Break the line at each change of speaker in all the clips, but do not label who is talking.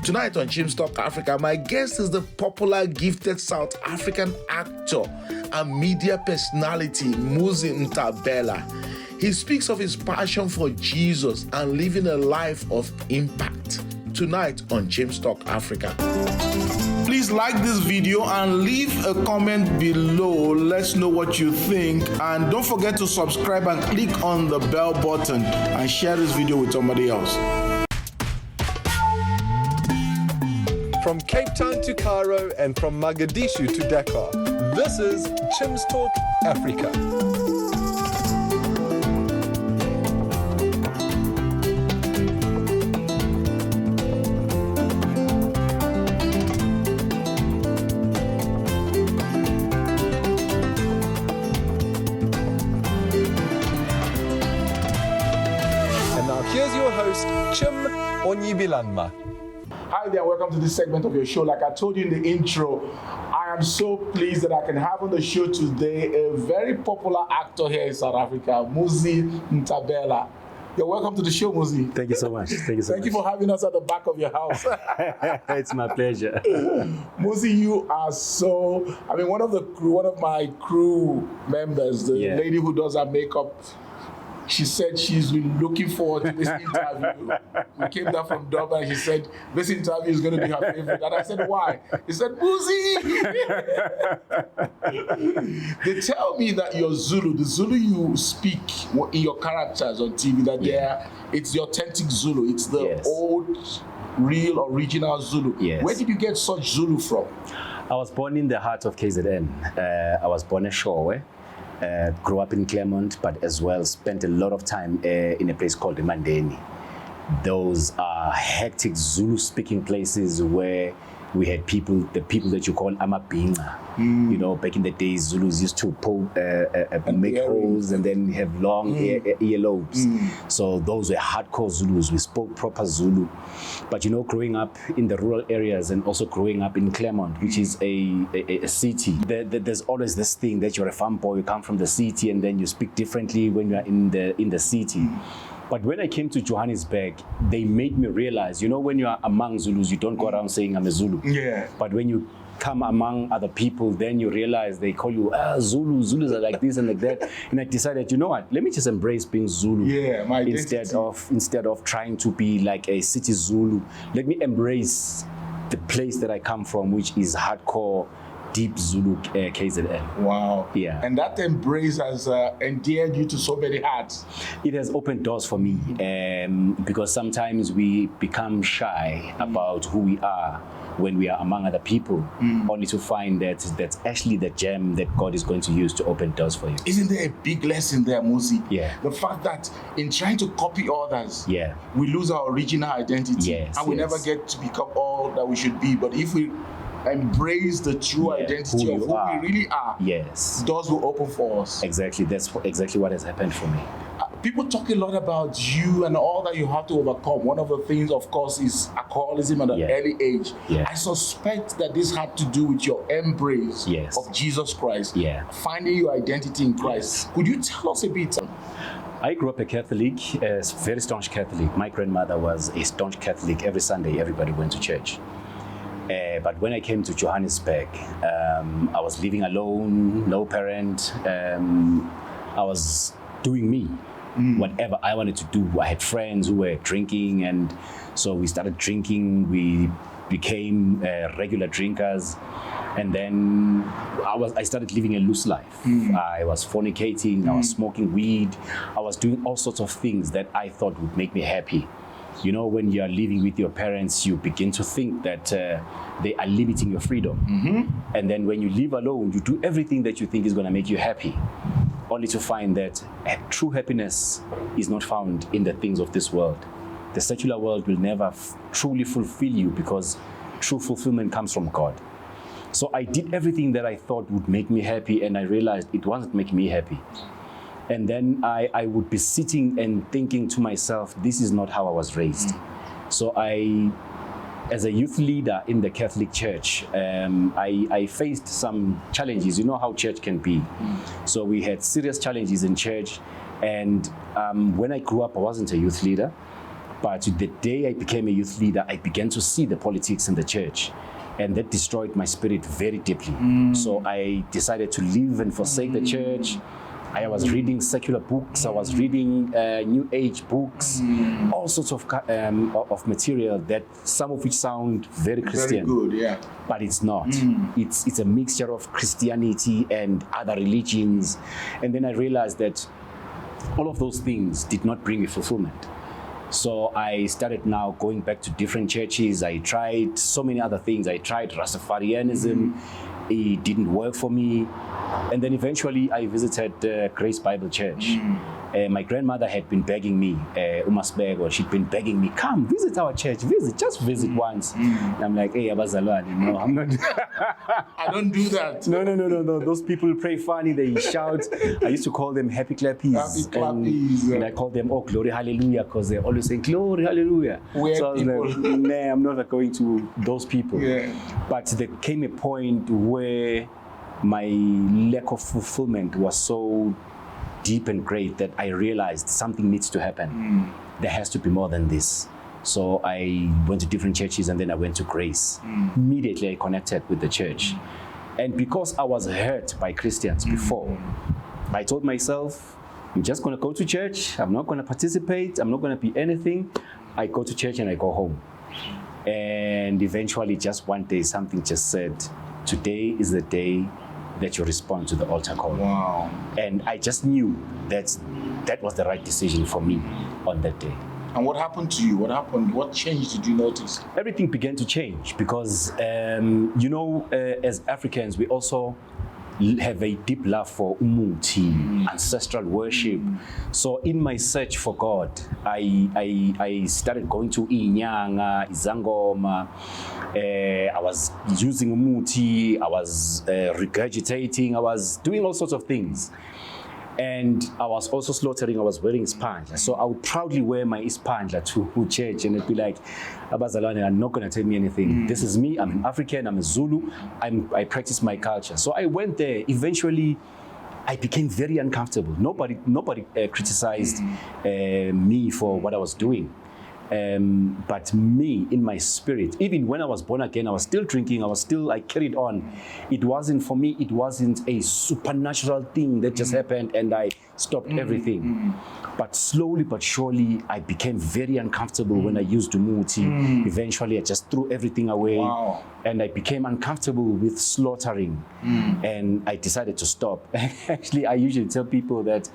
Tonight on Chim Africa, my guest is the popular, gifted South African actor and media personality, Muzi Mthabela. He speaks of his passion for Jesus and living a life of impact. Tonight on Chim Africa. Please like this video and leave a comment below. Let's know what you think. And don't forget to subscribe and click on the bell button and share this video with somebody else.
From Cape Town to Cairo and from Mogadishu to Dakar, this is Chim's Talk Africa. And now here's your host, Chim Onyibilanma.
Hi there, welcome to this segment of your show. Like I told you in the intro, I am so pleased that I can have on the show today a very popular actor here in South Africa, Muzi Mthabela. You're welcome to the show, Muzi.
Thank you so much.
Thank you for having us at the back of your house.
It's my pleasure.
Muzi, you are so, one of my crew members, the lady who does our makeup, she said she's been looking forward to this interview. We came down from Durban and she said, this interview is going to be her favorite. And I said, why? He said, Muzi! They tell me that you're Zulu, the Zulu you speak in your characters on TV, that it's the authentic Zulu. It's the old, real, original Zulu.
Yes.
Where did you get such Zulu from?
I was born in the heart of KZN. I was born at Showe. Grew up in Claremont, but as well spent a lot of time in a place called Mandeni. Those are hectic Zulu-speaking places where we had the people that you call amabhinqa. You know, back in the days, Zulus used to make holes and then have long earlobes. So those were hardcore Zulus. We spoke proper Zulu. But you know, growing up in the rural areas and also growing up in Claremont, which is a city, there's always this thing that you're a farm boy, you come from the city and then you speak differently when you're in the city. But when I came to Johannesburg, they made me realize, you know, when you are among Zulus, you don't go around saying I'm a Zulu. Yeah. But when you come among other people, then you realize they call you Zulu. Zulus are like this and like that. And I decided, you know what? Let me just embrace being Zulu. Yeah, my instead of trying to be like a city Zulu. Let me embrace the place that I come from, which is hardcore, deep Zulu KZN.
Wow.
Yeah.
And that embrace has endeared you to so many hearts.
It has opened doors for me because sometimes we become shy about who we are when we are among other people, only to find that that's actually the gem that God is going to use to open doors for you.
Isn't there a big lesson there, Muzi?
Yeah.
The fact that in trying to copy others, we lose our original identity and we never get to become all that we should be. But if we embrace the true identity of who we really are, doors will open for us.
Exactly. That's exactly what has happened for me.
People talk a lot about you and all that you have to overcome. One of the things, of course, is alcoholism at an early age. I suspect that this had to do with your embrace of Jesus Christ, finding your identity in Christ. Could you tell us a bit?
I grew up a Catholic, a very staunch Catholic. My grandmother was a staunch Catholic. Every Sunday, everybody went to church. But when I came to Johannesburg, I was living alone, no parent. I was doing me, whatever I wanted to do. I had friends who were drinking, and so we started drinking. We became regular drinkers, and then I started living a loose life. I was fornicating, I was smoking weed, I was doing all sorts of things that I thought would make me happy. You know, when you are living with your parents, you begin to think that they are limiting your freedom. And then when you live alone, you do everything that you think is going to make you happy, only to find that true happiness is not found in the things of this world. The secular world will never truly fulfill you because true fulfillment comes from God. So I did everything that I thought would make me happy, and I realized it wasn't making me happy. And then I would be sitting and thinking to myself, this is not how I was raised. So as a youth leader in the Catholic Church, I faced some challenges. You know how church can be. So we had serious challenges in church. And when I grew up, I wasn't a youth leader. But the day I became a youth leader, I began to see the politics in the church. And that destroyed my spirit very deeply. So I decided to leave and forsake the church. I was reading secular books. I was reading New Age books, all sorts of material that some of which sound very Christian.
Very good, yeah.
But it's not. It's a mixture of Christianity and other religions. And then I realized that all of those things did not bring me fulfillment. So I started now going back to different churches. I tried so many other things. I tried Rastafarianism. It didn't work for me. And then eventually I visited Grace Bible Church. My grandmother had been begging me, she'd been begging me, come visit our church, just visit once. And I'm like, hey, Abazalwane, no, I'm not.
I don't do that.
No. Those people pray funny, they shout. I used to call them happy clappies.
Happy clappies.
And I call them, oh, glory, hallelujah, because they always say, glory, hallelujah.
Weird
so I was
people.
like, nah, I'm not going to those people.
Yeah.
But there came a point where my lack of fulfillment was so deep and great that I realized something needs to happen. There has to be more than this. So I went to different churches and then I went to Grace. Immediately I connected with the church. And because I was hurt by Christians before, I told myself, I'm just going to go to church. I'm not going to participate. I'm not going to be anything. I go to church and I go home. And eventually just one day something just said, today is the day that you respond to the altar call.
Wow.
And I just knew that that was the right decision for me on that day.
And what happened to you? What happened? What change did you notice?
Everything began to change because, as Africans, we also have a deep love for umuti, ancestral worship. So in my search for God, I started going to Inyanga, Izangoma. I was using umuti, I was regurgitating, I was doing all sorts of things. And I was also slaughtering, I was wearing ispandla. So I would proudly wear my ispandla to church and it'd be like, Abazalwane are not going to tell me anything. This is me, I'm an African, I'm a Zulu, I practice my culture. So I went there. Eventually, I became very uncomfortable. Nobody criticized me for what I was doing. But me, in my spirit, even when I was born again, I was still drinking, I carried on. It wasn't, for me, it wasn't a supernatural thing that just happened and I stopped everything. But slowly but surely, I became very uncomfortable when I used Umuti. Eventually, I just threw everything away.
Wow.
And I became uncomfortable with slaughtering. And I decided to stop. Actually, I usually tell people that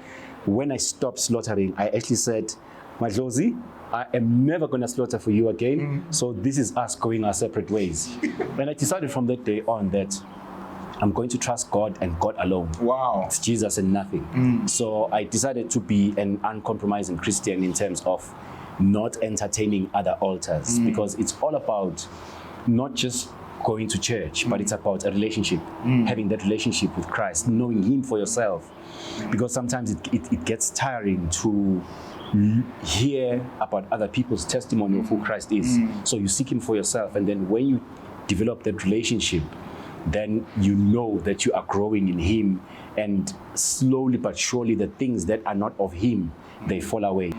when I stopped slaughtering, I actually said, Madlozi, I am never going to slaughter for you again. So this is us going our separate ways. And I decided from that day on that I'm going to trust God and God alone.
Wow.
It's Jesus and nothing. So I decided to be an uncompromising Christian in terms of not entertaining other altars, because it's all about not just going to church, but it's about a relationship, having that relationship with Christ, knowing Him for yourself. Because sometimes it gets tiring to hear about other people's testimony of who Christ is. So you seek Him for yourself, and then when you develop that relationship, then you know that you are growing in Him, and slowly but surely the things that are not of Him, they fall away.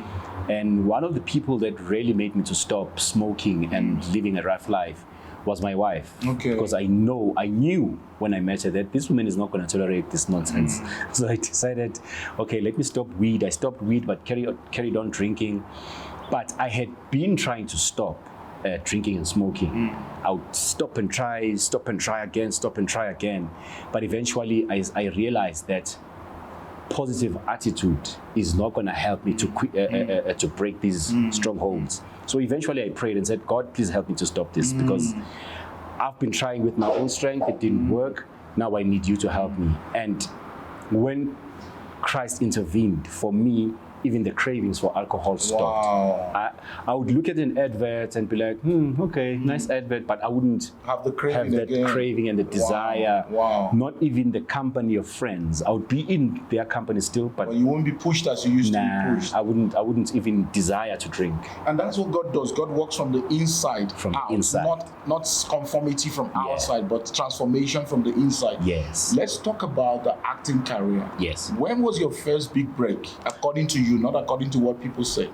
And one of the people that really made me to stop smoking and living a rough life was my wife.
Okay.
Because I knew when I met her that this woman is not going to tolerate this nonsense. So I decided, okay, let me stop weed. I stopped weed, but carried on drinking. But I had been trying to stop drinking and smoking. I would stop and try again. But eventually I realized that positive attitude is not going to help me to break these strongholds. So eventually I prayed and said, God, please help me to stop this, because I've been trying with my own strength. It didn't work. Now I need you to help me. And when Christ intervened for me, even the cravings for alcohol stopped.
Wow.
I would look at an advert and be like, okay, nice advert, but I wouldn't
Have the craving
have that
again.
craving and the desire.
Wow.
Not even the company of friends. I would be in their company still, but
But you won't be pushed as you used to
nah,
be pushed.
I wouldn't even desire to drink.
And that's what God does. God works from the inside
From the
out.
inside.
Not conformity from outside, but transformation from the inside.
Yes.
Let's talk about the acting career.
Yes.
When was your first big break, according to you, not according to what people say?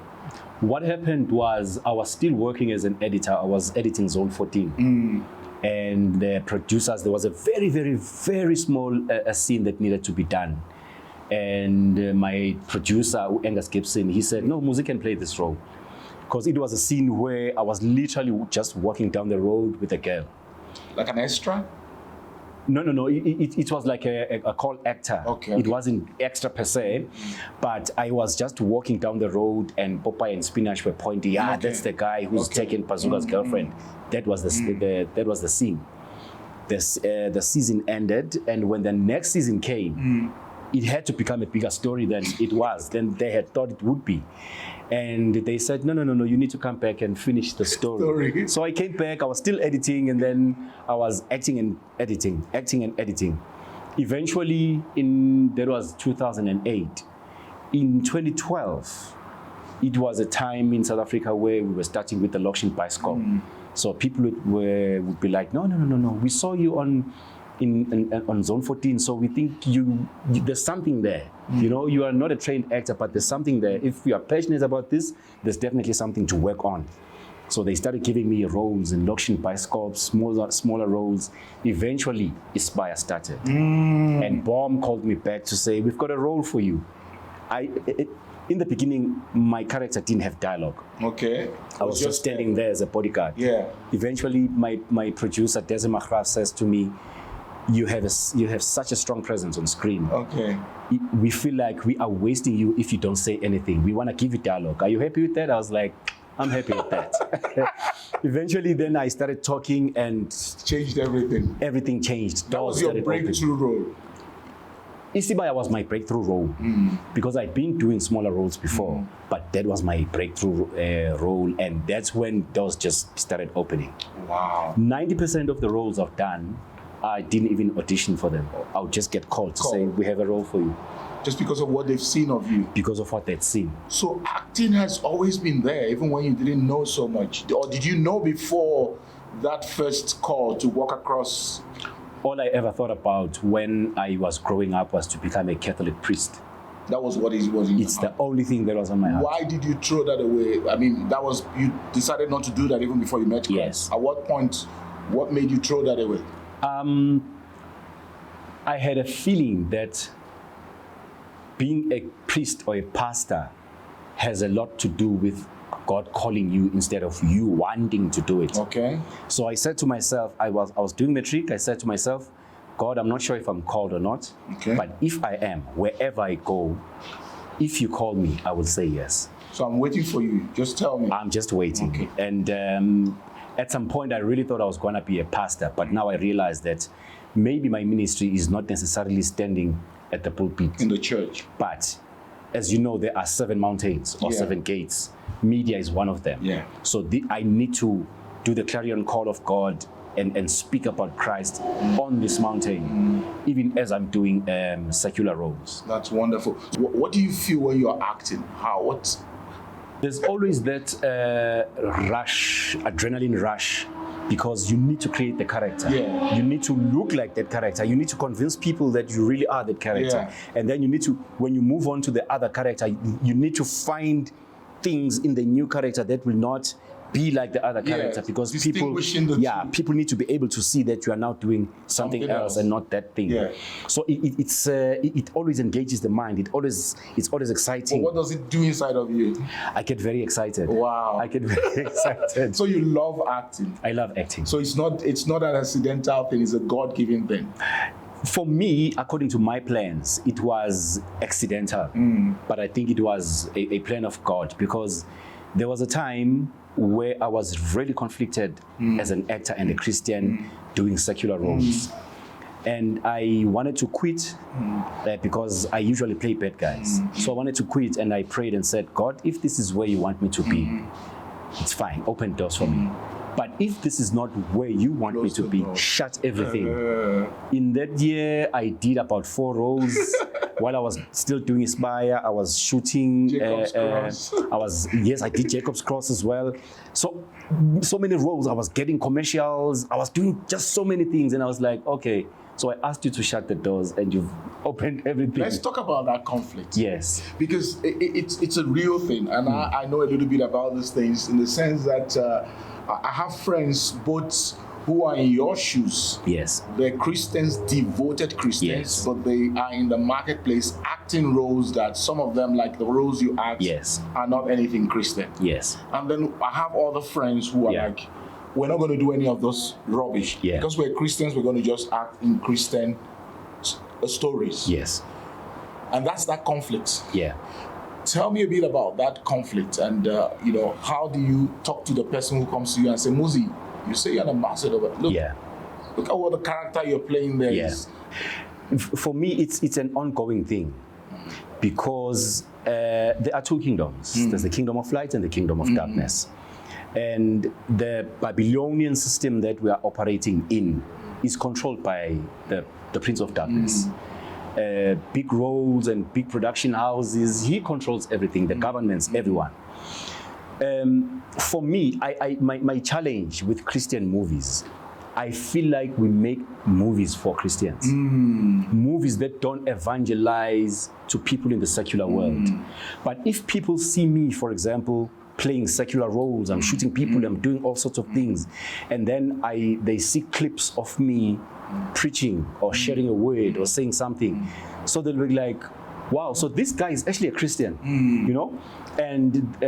What happened was I was still working as an editor. I was editing Zone 14. And the producers, there was a very, very, very small scene that needed to be done. And my producer, Angus Gibson, he said, no, Muzi can play this role. Because it was a scene where I was literally just walking down the road with a girl.
Like an extra?
No. It was like a call actor.
Okay.
It wasn't extra per se, but I was just walking down the road and Popeye and Spinach were pointing. Ah, that's the guy who's taking Pazuka's girlfriend. That was that was the scene. The season ended, and when the next season came, it had to become a bigger story than it was. Than they had thought it would be. And they said, no, you need to come back and finish the story. So I came back, I was still editing, and then I was acting and editing. Eventually, that was 2008. In 2012, it was a time in South Africa where we were starting with the Lokshin Bioscope. So people would be like, no, we saw you on Zone 14, so we think there's something there. You know, you are not a trained actor, but there's something there. If you are passionate about this, there's definitely something to work on. So they started giving me roles in Lokshin Bioscope, smaller roles. Eventually, Aspire started. And Bomb called me back to say, we've got a role for you. In the beginning, my character didn't have dialogue.
Okay.
I was just standing there as a bodyguard.
Yeah.
Eventually, my producer, Desi Magraf, says to me, you have such a strong presence on screen.
Okay.
We feel like we are wasting you if you don't say anything. We want to give you dialogue. Are you happy with that? I was like, I'm happy with that. Eventually, then I started talking and
changed everything.
Everything changed.
That was your breakthrough role.
Isibaya was my breakthrough role because I'd been doing smaller roles before, but that was my breakthrough role, and that's when doors just started opening.
Wow.
90% of the roles I've done, I didn't even audition for them. I would just get called to say, we have a role for you.
Just because of what they've seen of you?
Because of what they'd seen.
So acting has always been there, even when you didn't know so much? Or did you know before that first call to walk across?
All I ever thought about when I was growing up was to become a Catholic priest.
That was what it was in
It's the only thing that was on my heart.
Why did you throw that away? I mean, you decided not to do that even before you met Christ.
Yes.
At what point, what made you throw that away?
I had a feeling that being a priest or a pastor has a lot to do with God calling you instead of you wanting to do it.
Okay.
So I said to myself, I was doing matric, I said to myself, God, I'm not sure if I'm called or not, but if I am, wherever I go, if you call me, I will say yes.
So I'm waiting for you. Just tell me.
I'm just waiting.
Okay.
And at some point, I really thought I was going to be a pastor, but now I realize that maybe my ministry is not necessarily standing at the pulpit.
In the church.
But as you know, there are 7 mountains or 7 gates. Media is one of them.
Yeah.
So I need to do the clarion call of God and speak about Christ on this mountain, even as I'm doing secular roles.
That's wonderful. What do you feel when you're acting? There's
always that rush, adrenaline rush, because you need to create the character.
Yeah.
You need to look like that character. You need to convince people that you really are that character.
Yeah.
And then you need to, when you move on to the other character, you need to find things in the new character that will not be like the other character, because people need to be able to see that you are now doing something else and not that thing.
Yeah.
So it always engages the mind. It's always exciting.
But what does it do inside of you?
I get very excited.
Wow.
I get very excited.
So you love acting?
I love acting.
So it's not an accidental thing, it's a God-given thing.
For me, according to my plans, it was accidental. But I think it was a plan of God, because there was a time where I was really conflicted as an actor and a Christian doing secular roles. And I wanted to quit because I usually play bad guys. So I wanted to quit, and I prayed and said, God, if this is where you want me to be, it's fine, open doors for me. But if this is not where you want me to be, shut everything. In that year, I did about 4 roles. while I was still doing Aspire, I was shooting.
Jacob's Cross.
I did Jacob's Cross as well. So many roles. I was getting commercials. I was doing just so many things, and I was like, okay. So I asked you to shut the doors, and you've opened everything.
Let's talk about that conflict.
Yes.
Because it's a real thing, and I know a little bit about these things in the sense that I have friends both who are in your shoes.
Yes.
They're Christians, devoted Christians,
Yes.
but they are in the marketplace acting roles that some of them, like the roles you act,
Yes.
are not anything Christian.
Yes.
And then I have other friends who are
Yeah.
like, we're not going to do any of those rubbish.
Yeah.
Because we're Christians, we're going to just act in Christian stories.
Yes.
And that's that conflict.
Yeah.
Tell me a bit about that conflict, and how do you talk to the person who comes to you and say, Muzi, you say you're an ambassador, but look at what the character you're playing there is.
For me, it's an ongoing thing, because there are two kingdoms. There's the kingdom of light and the kingdom of darkness. And the Babylonian system that we are operating in is controlled by the Prince of Darkness. Big roles and big production houses, he controls everything, the governments, everyone. For me, my challenge with Christian movies, I feel like we make movies for Christians. Movies that don't evangelize to people in the secular world. But if people see me, for example, playing secular roles, I'm shooting people, I'm doing all sorts of things, and then they see clips of me preaching or sharing a word or saying something, so they'll be like, wow, so this guy is actually a Christian, and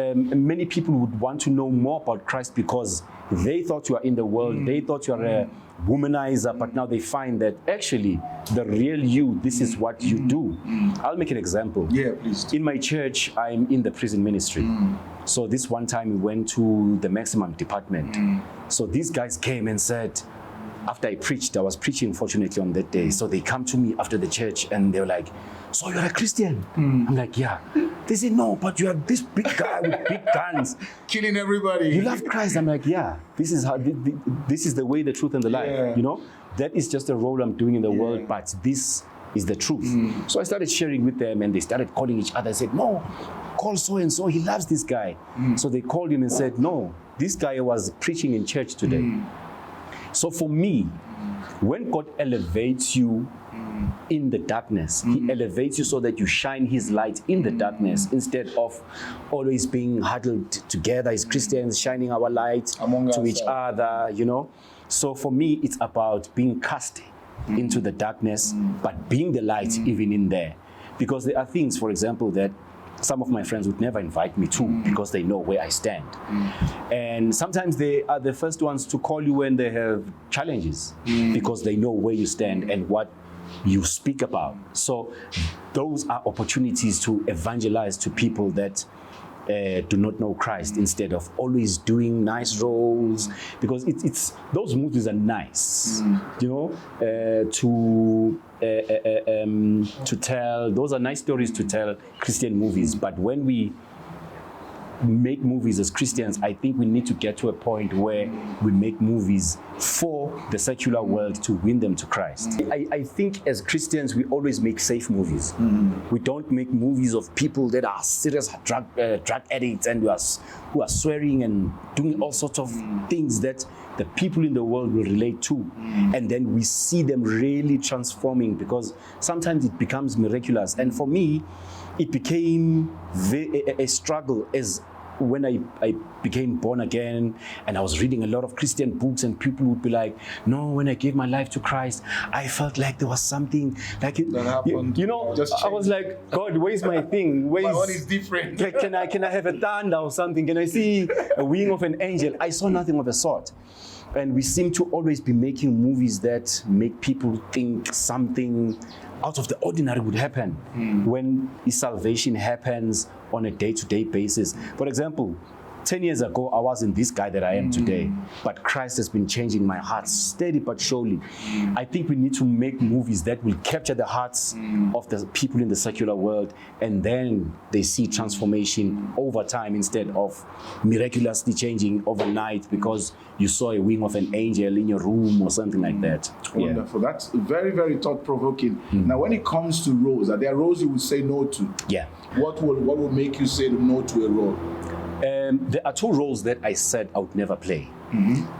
many people would want to know more about Christ because they thought you are in the world, they thought you are a womanizer, but now they find that actually the real you, this is what you do. I'll make an example.
Yeah, please.
In my church, I'm in the prison ministry. So this one time we went to the maximum department. So these guys came and said, after I preached, I was preaching fortunately on that day. So they come to me after the church and they were like, so you're a Christian? I'm like, yeah. They say, no, but you are this big guy with big guns.
Killing everybody.
You love Christ. I'm like, yeah, this is how, this is the way, the truth, and the life. That is just a role I'm doing in the world, but this is the truth. So I started sharing with them and they started calling each other. I said, no, call so-and-so, he loves this guy. So they called him and said, no, this guy was preaching in church today. So for me, when God elevates you in the darkness, he elevates you so that you shine his light in the darkness instead of always being huddled together as Christians, shining our light to each other, So for me, it's about being cast into the darkness, but being the light even in there. Because there are things, for example, that some of my friends would never invite me to because they know where I stand. And sometimes they are the first ones to call you when they have challenges because they know where you stand and what you speak about. So those are opportunities to evangelize to people that do not know Christ instead of always doing nice roles, because it's those movies are nice, to tell. Those are nice stories to tell, Christian movies. But when we make movies as Christians, I think we need to get to a point where we make movies for the secular world to win them to Christ. I think as Christians, we always make safe movies. We don't make movies of people that are serious drug addicts and who are swearing and doing all sorts of things that the people in the world will relate to. And then we see them really transforming, because sometimes it becomes miraculous. And for me, it became a struggle as when I became born again and I was reading a lot of Christian books, and people would be like, no, when I gave my life to Christ, I felt like there was something like it,
that happened.
I was like, God, where's my thing?
My one is different.
Can I have a thunder or something? Can I see a wing of an angel? I saw nothing of the sort. And we seem to always be making movies that make people think something out of the ordinary would happen when salvation happens on a day-to-day basis. For example, 10 years ago, I wasn't this guy that I am today, but Christ has been changing my heart steady but surely. I think we need to make movies that will capture the hearts of the people in the secular world, and then they see transformation over time instead of miraculously changing overnight because you saw a wing of an angel in your room or something like that.
Wonderful. That's very, very thought-provoking. Now, when it comes to roles, are there roles you would say no to?
Yeah.
What will make you say no to a role?
There are 2 roles that I said I would never play.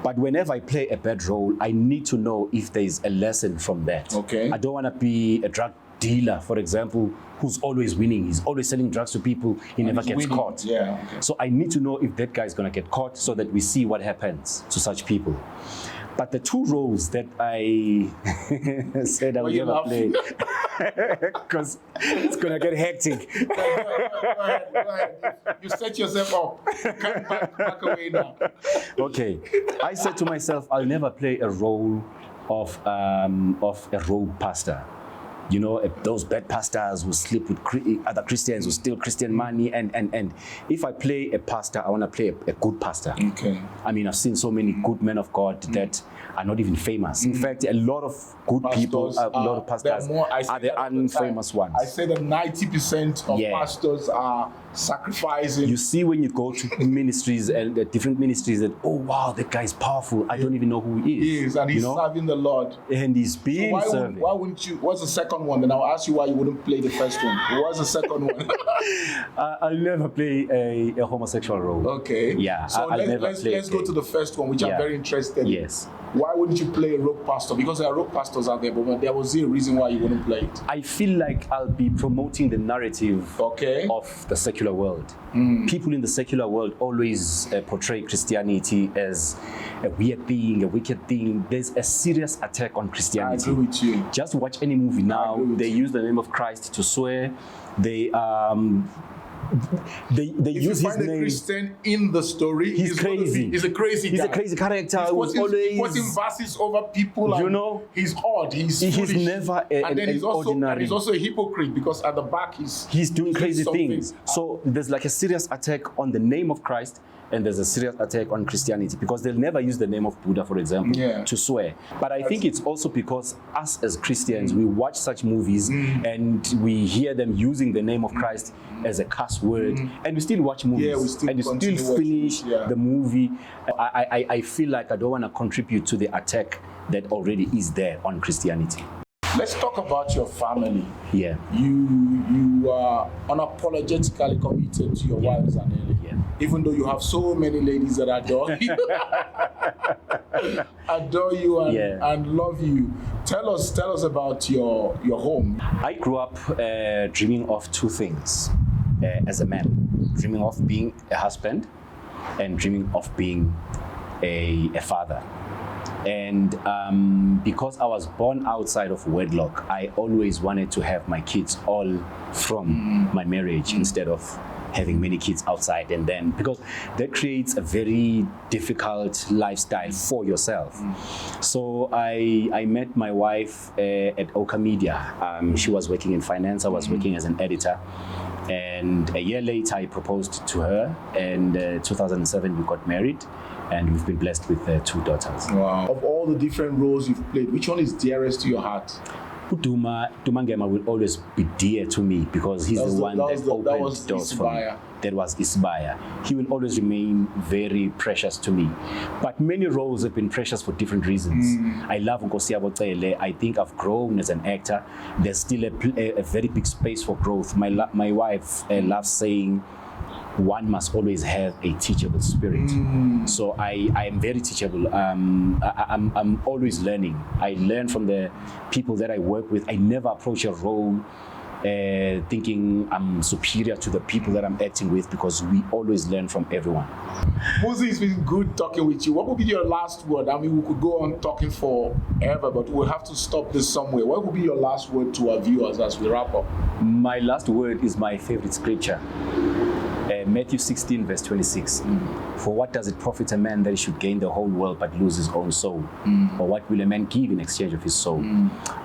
But whenever I play a bad role, I need to know if there is a lesson from that.
Okay.
I don't want to be a drug dealer, for example, who's always winning. He's always selling drugs to people. He never gets caught.
Yeah. Okay.
So I need to know if that guy is going to get caught so that we see what happens to such people. But the 2 roles that I said I would never play, because it's going to get hectic.
Go ahead. You set yourself up. You can't back away now.
Okay. I said to myself, I'll never play a role of a rogue pastor. You know, those bad pastors who sleep with other Christians, who steal Christian money. And if I play a pastor, I want to play a good pastor.
Okay.
I mean, I've seen so many good men of God that are not even famous. In fact, a lot of good people, a lot of pastors are the unfamous ones.
I say that 90% of pastors are sacrificing.
You see, when you go to ministries and different ministries, that, oh wow, that guy is powerful. I don't even know who he is.
He is, and he's serving the Lord.
And he's being served.
Why wouldn't you? What's the second one? Then I'll ask you why you wouldn't play the first one. What's the second one?
I'll never play a homosexual role.
Okay.
Yeah.
So let's go to the first one, which I'm very interested in.
Yes.
Why wouldn't you play a rogue pastor? Because there are rogue pastors out there, but there was a reason why you wouldn't play it.
I feel like I'll be promoting the narrative of the secular world. People in the secular world always portray Christianity as a weird thing, a wicked thing. There's a serious attack on Christianity.
I agree with you.
Just watch any movie now. They use the name of Christ to swear. They use his name.
Christian in the story,
he's crazy.
He's a crazy guy.
He's a crazy character.
He's quoting verses over people.
You know,
he's odd. He's
never
he's
ordinary.
He's also a hypocrite because at the back he's
doing crazy things. So there's like a serious attack on the name of Christ, and there's a serious attack on Christianity because they'll never use the name of Buddha, for example, to swear. But I think it's also because us as Christians, we watch such movies and we hear them using the name of Christ as a curse word, and we still watch movies and we still finish the movie. I feel like I don't want to contribute to the attack that already is there on Christianity.
Let's talk about your family.
Yeah.
You are unapologetically committed to your wives and even though you have so many ladies that adore you, and love you. Tell us about your home.
I grew up dreaming of 2 things as a man: dreaming of being a husband and dreaming of being a father. And because I was born outside of wedlock, I always wanted to have my kids all from my marriage instead of having many kids outside, and then because that creates a very difficult lifestyle for yourself. So I met my wife at Oka Media. She was working in finance. I was working as an editor. And a year later, I proposed to her, and 2007 we got married, and we've been blessed with 2 daughters.
Wow. Of all the different roles you've played, which one is dearest to your heart?
Duma Ngema will always be dear to me because he's the one that opened doors for me. That was Isbaya. He will always remain very precious to me. But many roles have been precious for different reasons. I love Nkosi Abotsele. I think I've grown as an actor. There's still a very big space for growth. My wife loves saying, one must always have a teachable spirit. So I am very teachable. I'm always learning. I learn from the people that I work with. I never approach a role thinking I'm superior to the people that I'm acting with, because we always learn from everyone.
Muzi, it's been good talking with you. What would be your last word? I mean, we could go on talking forever, but we'll have to stop this somewhere. What would be your last word to our viewers as we wrap up?
My last word is my favorite scripture. Matthew 16, verse 26. For what does it profit a man that he should gain the whole world but lose his own soul? Or what will a man give in exchange of his soul?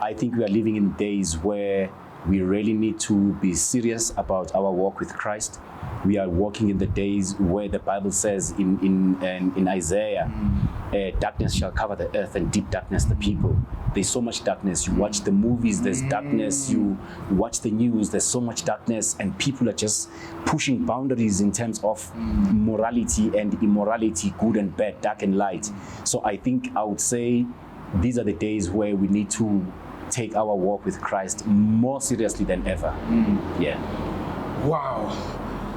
I think we are living in days where We really need to be serious about our walk with Christ. We are walking in the days where the Bible says in Isaiah, darkness shall cover the earth and deep darkness the people. There's so much darkness. You watch the movies, there's darkness. You watch the news, there's so much darkness, and people are just pushing boundaries in terms of morality and immorality, good and bad, dark and light. So I think I would say these are the days where we need to take our walk with Christ more seriously than ever. Yeah.
Wow.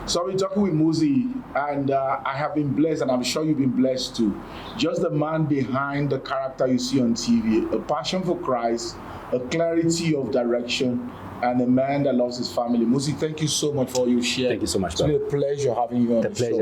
So I've been talking with Muzi, and I have been blessed, and I'm sure you've been blessed too. Just the man behind the character you see on TV, a passion for Christ, a clarity of direction, and a man that loves his family. Muzi, thank you so much for all you shared.
Thank you so much,
It's been a pleasure having you on the show.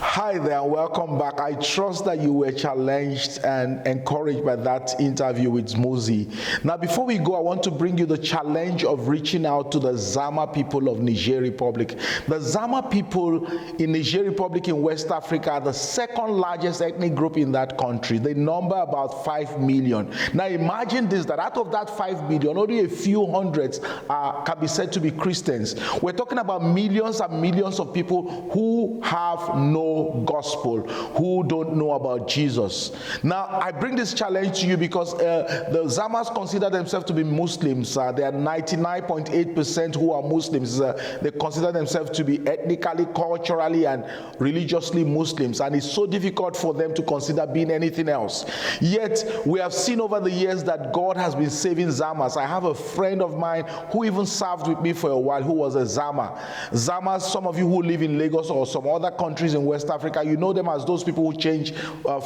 Hi there, and welcome back. I trust that you were challenged and encouraged by that interview with Muzi. Now, before we go, I want to bring you the challenge of reaching out to the Zama people of Niger Republic. The Zama people in Niger Republic in West Africa are the second largest ethnic group in that country. They number about 5 million. Now, imagine this, that out of that 5 million, only a few hundreds can be said to be Christians. We're talking about millions and millions of people who have no gospel, who don't know about Jesus. Now, I bring this challenge to you because the Zamas consider themselves to be Muslims. They are 99.8% who are Muslims. They consider themselves to be ethnically, culturally, and religiously Muslims. And it's so difficult for them to consider being anything else. Yet, we have seen over the years that God has been saving Zamas. I have a friend of mine who even served with me for a while, who was a Zama. Zamas, some of you who live in Lagos or some other countries in West Africa, you know them as those people who change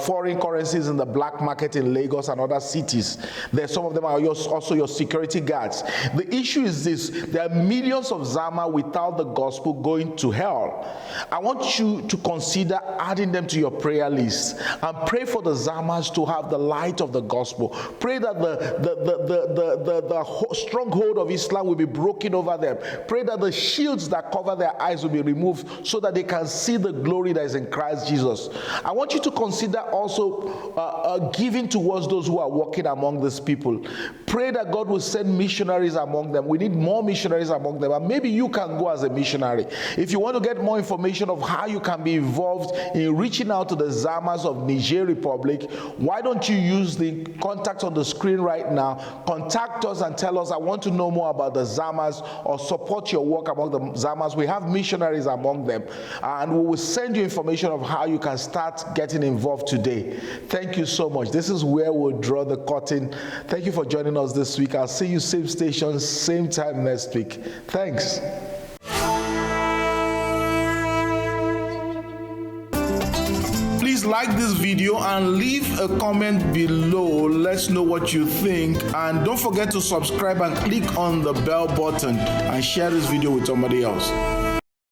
foreign currencies in the black market in Lagos and other cities. Some of them are also your security guards. The issue is this: there are millions of Zama without the gospel going to hell. I want you to consider adding them to your prayer list and pray for the Zamas to have the light of the gospel. Pray that the stronghold of Islam will be broken over them. Pray that the shields that cover their eyes will be removed so that they can see the glory that is in Christ Jesus. I want you to consider also giving towards those who are working among these people. Pray that God will send missionaries among them. We need more missionaries among them, and maybe you can go as a missionary. If you want to get more information of how you can be involved in reaching out to the Zamas of Niger Republic, why don't you use the contacts on the screen right now? Contact us and tell us, I want to know more about the Zamas, or support your work among the Zamas. We have missionaries among them, and we will send you information of how you can start getting involved today. Thank you so much. This is where we'll draw the curtain. Thank you for joining us this week. I'll see you same station, same time next week. Thanks. Please like this video and leave a comment below. Let's know what you think, and don't forget to subscribe and click on the bell button and share this video with somebody else.